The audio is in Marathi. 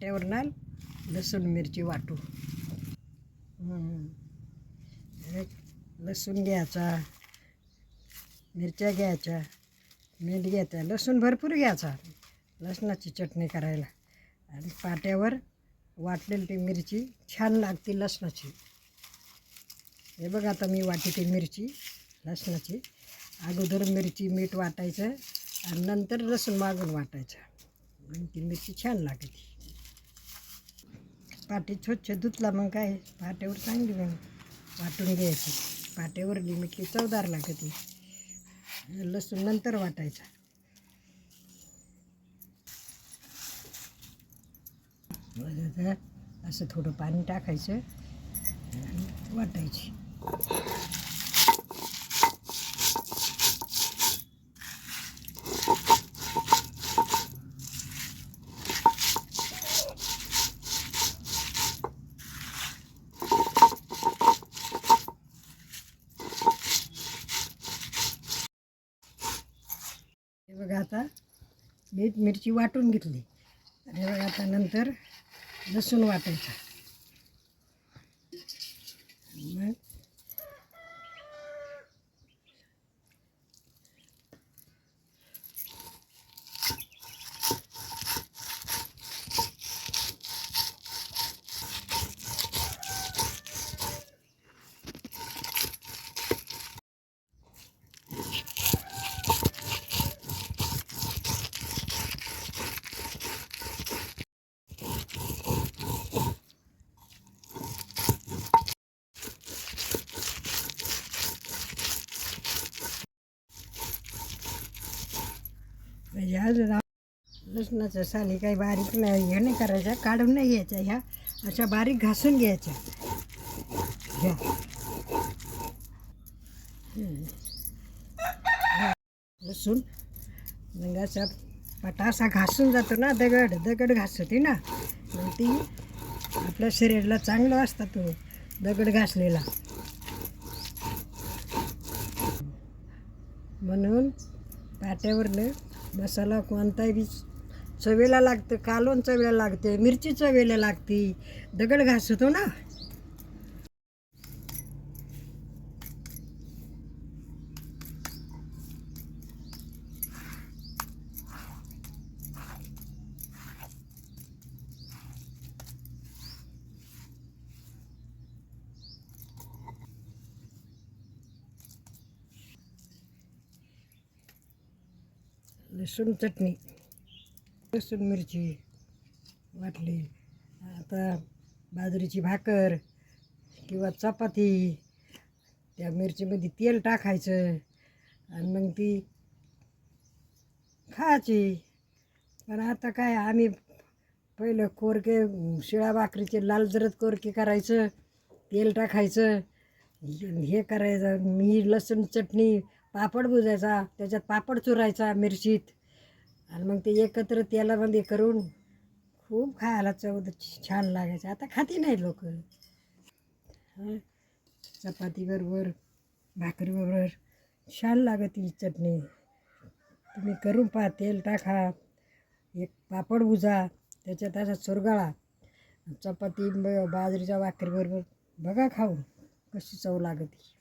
पाट्यावर ना लसूण मिरची वाटू. लसूण घ्यायचा, मिरच्या घ्यायच्या, मीठ घ्यायचं, लसूण भरपूर घ्यायचा लसणाची चटणी करायला. आणि पाट्यावर वाटलेली ती मिरची छान लागते लसणाची. हे बघ आता मी वाटते मिरची लसणाची. अगोदर मिरची मीठ वाटायचं आणि नंतर लसूण मागून वाटायचं आणि ती मिरची छान लागते. पाटी स्वच्छ धुतला मग काय पाट्यावर चांगली मग वाटून घ्यायची. पाट्यावर मिरची चवदार लागते. लसूण नंतर वाटायचा. असं थोडं पाणी टाकायचं आणि वाटायची. हे बघा आता मीठ मिरची वाटून घेतली. आणि बघा आता नंतर लसूण वाटायचा. मग म्हणजे आज लसणाच्या साली काही बारीक नाही हे नाही करायच्या, काढून नाही घ्यायच्या. ह्या अशा बारीक घासून घ्यायच्या. घ्या लसूण मग असा पाटा असा घासून जातो ना, दगड दगड घासते ना, मग ती आपल्या शरीराला चांगलं असतं तो दगड घासलेला. म्हणून पाट्यावरनं मसाला कोणताही बी चवेला लागतं. कालवण चवेला लागते, मिरची चवेला लागते, दगड घासतो ना. लसूण चटणी, लसूण मिरची वाटली. आता बाजरीची भाकर किंवा चपाती, त्या मिरचीमध्ये तेल टाकायचं आणि मग ती खायची. पण आता काय आम्ही पहिलं कोरके शिळा भाकरीचे लाल जरद कोरके करायचं, तेल टाकायचं, हे करायचं. मी लसूण चटणी, पापड भुजायचा, त्याच्यात पापड चुरायचा मिरचीत आणि मग ते एकत्र तेलामध्ये करून खूप खायला चव छान लागायचं. आता खाती नाही लोक. चपातीबरोबर भाकरीबरोबर छान लागते ही चटणी. तुम्ही करून पहा. तेल टाका, एक पापड भुजा, त्याच्यात असा चुरगाळा, चपाती बाजरीच्या भाकरीबरोबर बघा खाऊन कशी चव लागते.